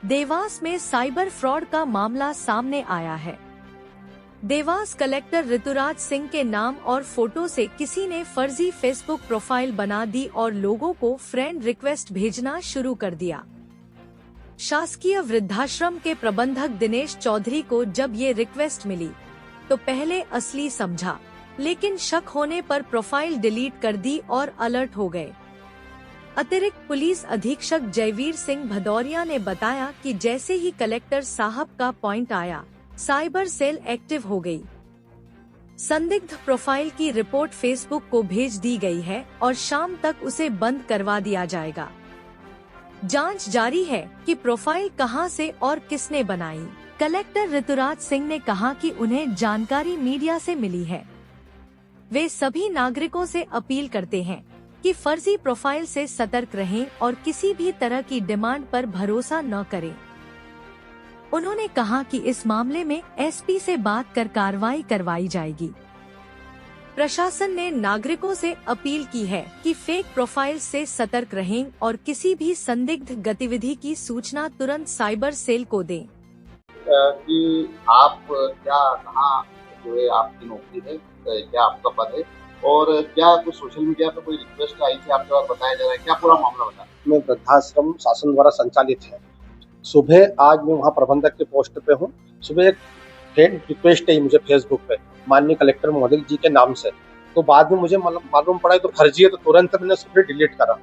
देवास में cyber fraud का मामला सामने आया है। देवास कलेक्टर ऋतुराज सिंह के नाम और फोटो से किसी ने फर्जी फेसबुक प्रोफाइल बना दी और लोगों को फ्रेंड रिक्वेस्ट भेजना शुरू कर दिया। शासकीय वृद्धाश्रम के प्रबंधक दिनेश चौधरी को जब ये रिक्वेस्ट मिली तो पहले असली समझा, लेकिन शक होने पर प्रोफाइल डिलीट कर दी और अलर्ट हो गए। अतिरिक्त पुलिस अधीक्षक जयवीर सिंह भदौरिया ने बताया कि जैसे ही कलेक्टर साहब का पॉइंट आया, साइबर सेल एक्टिव हो गई। संदिग्ध प्रोफाइल की रिपोर्ट फेसबुक को भेज दी गई है और शाम तक उसे बंद करवा दिया जाएगा। जांच जारी है कि प्रोफाइल कहां से और किसने बनाई। कलेक्टर ऋतुराज सिंह ने कहा कि उन्हें जानकारी मीडिया से मिली है। वे सभी नागरिकों से अपील करते हैं कि फर्जी प्रोफाइल से सतर्क रहें और किसी भी तरह की डिमांड पर भरोसा न करें। उन्होंने कहा कि इस मामले में एसपी से बात कर कार्रवाई करवाई जाएगी। प्रशासन ने नागरिकों से अपील की है कि फेक प्रोफाइल से सतर्क रहें और किसी भी संदिग्ध गतिविधि की सूचना तुरंत साइबर सेल को दें। कि आप कहाँ जो है आपकी नौकरी है, क्या आपका पद है और क्या कुछ सोशल मीडिया पे कोई रिक्वेस्ट आई थी आपके पास, बताया जा रहा है, क्या पूरा मामला बता? मैं वृद्धाश्रम शासन द्वारा संचालित है। सुबह आज मैं वहाँ प्रबंधक के पोस्ट पे हूँ। सुबह एक फ्रेंड रिक्वेस्ट आई मुझे फेसबुक पे माननीय कलेक्टर महोदय जी के नाम से, तो बाद में मुझे मालूम पड़ा तो फर्जी है, तो तुरंत मैंने सुबह डिलीट करा।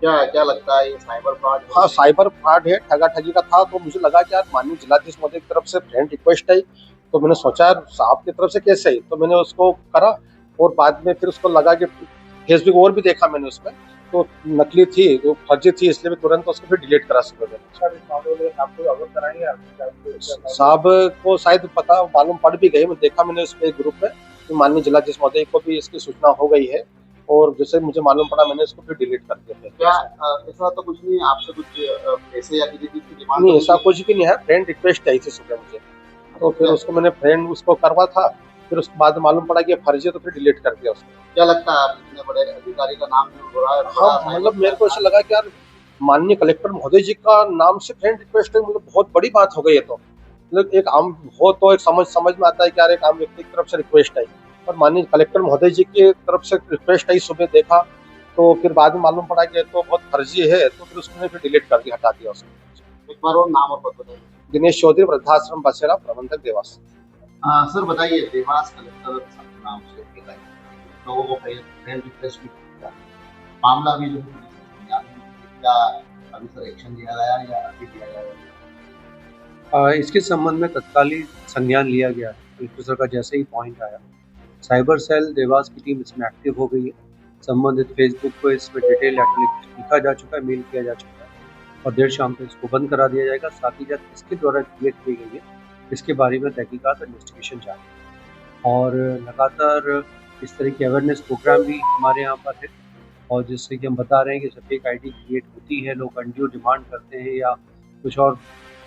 क्या लगता है ये साइबर फ्रॉड? हाँ, साइबर फ्रॉड है, ठगा ठगी का था। तो मुझे लगा कि यार माननीय जिलाधीश महोदय की तरफ से फ्रेंड रिक्वेस्ट आई, तो मैंने सोचा साहब की तरफ से कैसे आई, तो मैंने उसको करा और बाद में फिर उसको लगा कि फेसबुक और भी देखा मैंने उसमें तो नकली थी, जो फर्जी थी, इसलिए मैं तुरंत उसको फिर डिलीट करा सुबह में। साहब को शायद पता मालूम पड़ भी गई, देखा मैंने उसमें ग्रुप में कि माननीय जिलाधीश महोदय को भी इसकी सूचना हो गई है और जैसे मुझे मालूम पड़ा मैंने इसको फिर डिलीट कर दिया। क्या ऐसा तो कुछ नहीं, आपसे कुछ पैसे या किसी चीज की डिमांड? नहीं, ऐसा कुछ भी नहीं है। फ्रेंड रिक्वेस्ट आई थी सुबह मुझे, तो फिर उसको मैंने फ्रेंड उसको करवा था, फिर उसके बाद मालूम पड़ा कि फर्जी है, तो फिर डिलीट कर दिया उसको। क्या लगता है आप इतने बड़े अधिकारी का नाम यूज हो रहा है? हाँ, मतलब मेरे को ऐसा लगा कि यार माननीय कलेक्टर महोदय जी का नाम से फ्रेंड रिक्वेस्ट है, मतलब बहुत बड़ी बात हो गई है। तो मतलब एक आम हो तो एक समझ में आता है कि यार एक आम व्यक्ति की तरफ से रिक्वेस्ट आई और माननीय कलेक्टर महोदय जी की तरफ से रिक्वेस्ट आई। सुबह देखा तो फिर बाद में मालूम पड़ा कि तो बहुत फर्जी है, तो फिर उसने फिर डिलीट कर दिया, हटा दिया उसको। एक बार और नाम और पता बताइए। दिनेश चौधरी, वृद्धाश्रम बसेरा, प्रबंधक देवास। सर बताइए, देवास कलेक्टर नाम से लोगों को फ्रेंड रिक्वेस्ट भी किया, मामला भी जो क्या अभी सर एक्शन लिया गया या अभी लिया गया? इसके संबंध में तत्कालीन संज्ञान लिया गया है। कलेक्टर सर का जैसे ही पॉइंट आया, साइबर सेल देवास की टीम इसमें एक्टिव हो गई है। संबंधित फेसबुक को इसमें डिटेल लेटर लिखा जा चुका है, मेल किया जा चुका है और देर शाम तक इसको बंद करा दिया जाएगा। साथ ही साथ इसके द्वारा क्रिएट की गई है, इसके बारे में तहकीकात और इन्वेस्टिगेशन जारी है और लगातार इस तरह की अवेयरनेस प्रोग्राम भी हमारे यहाँ पर है। और जिससे कि हम बता रहे हैं कि फेक आईडी क्रिएट होती है, लोग अनड्यू डिमांड करते हैं या कुछ और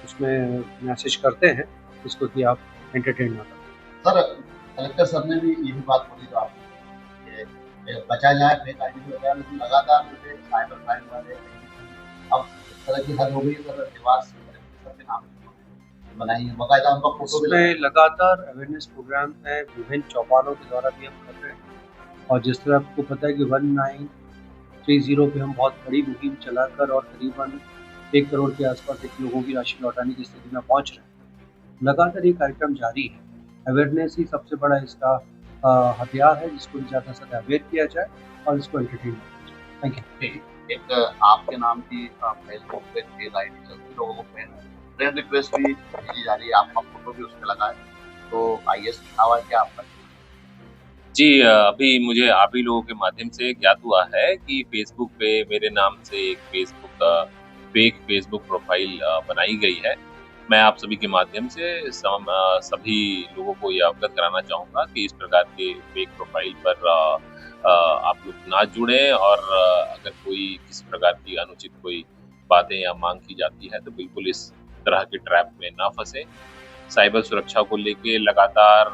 उसमें मैसेज करते हैं जिसको कि आप एंटरटेन ना करें। सर कलेक्टर सर ने भी यही बात बोली तो आप बचा जाए फेक आईडी से बचाए, लेकिन लगातार मुझे साइबर क्राइम वाले अब इस तरह की हद हो गई है। सर देवास सर के नाम बनाई है, बकायदा उनका फोटो भी लगातार अवेयरनेस प्रोग्राम है, विभिन्न चौपालों के द्वारा भी हम कर रहे हैं। और जिस तरह आपको पता है कि 1930 पे हम बहुत बड़ी मुहिम चलाकर और करीबन 1 करोड़ के आसपास एक लोगों की राशि लौटाने की स्थिति में पहुंच रहे हैं। लगातार ये कार्यक्रम जारी है। अवेयरनेस ही सबसे बड़ा इसका हथियार है, जिसको ज़्यादा से ज़्यादा अवेयर किया जाए और इसको एंटरटेन किया जाए। Thank you. एक आपके नाम की फेसबुक पे पेज आईडी चलती, लोगों को फ्रेंड रिक्वेस्ट भी भेजी जा रही है, आपका फोटो भी उसमें लगा है, तो आईएएस लिखा हुआ है क्या आपका? जी, अभी मुझे आप ही लोगों के माध्यम से ज्ञात हुआ है कि फेसबुक पे मेरे नाम से एक फेक फेसबुक प्रोफाइल बनाई गई है। मैं आप सभी के माध्यम से सभी लोगों को ये अवगत कराना चाहूँगा कि इस प्रकार के फेक प्रोफाइल पर आप लोग ना जुड़ें और अगर कोई किसी प्रकार की अनुचित कोई बातें या मांग की जाती है तो बिल्कुल इस तरह के ट्रैप में ना फंसे। साइबर सुरक्षा को लेके लगातार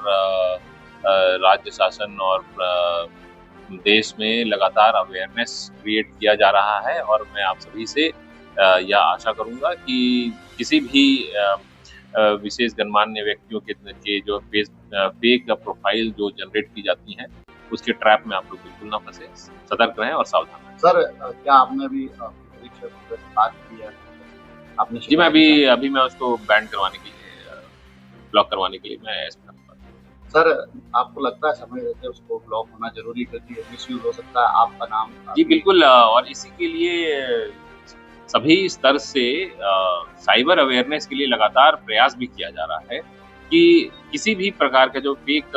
राज्य शासन और देश में लगातार अवेयरनेस क्रिएट किया जा रहा है और मैं आप सभी से या आशा करूँगा कि किसी भी विशेष गणमान्य व्यक्तियों के जो फेक प्रोफाइल जो जनरेट की जाती हैं, उसके ट्रैप में आप लोग बिल्कुल ना फँसें, सतर्क रहें और सावधान रहें। सर क्या आपने भी परीक्षा से बात की है? आपने जी, मैं अभी मैं उसको बैन करवाने के लिए ब्लॉक करवाने के लिए मैं इस पर सर आपको लगता है समय रहते उसको ब्लॉक होना ज़रूरी क्योंकि मिसयूज़ हो सकता है आपका नाम? जी, बिल्कुल और इसी के लिए सभी स्तर से साइबर अवेयरनेस के लिए लगातार प्रयास भी किया जा रहा है कि किसी भी प्रकार का जो फेक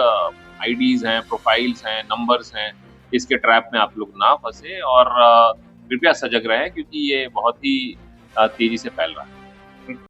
आईडीज़ हैं, प्रोफाइल्स हैं, नंबर्स हैं, इसके ट्रैप में आप लोग ना फँसें और कृपया सजग रहें क्योंकि ये बहुत ही तेज़ी से फैल रहा है।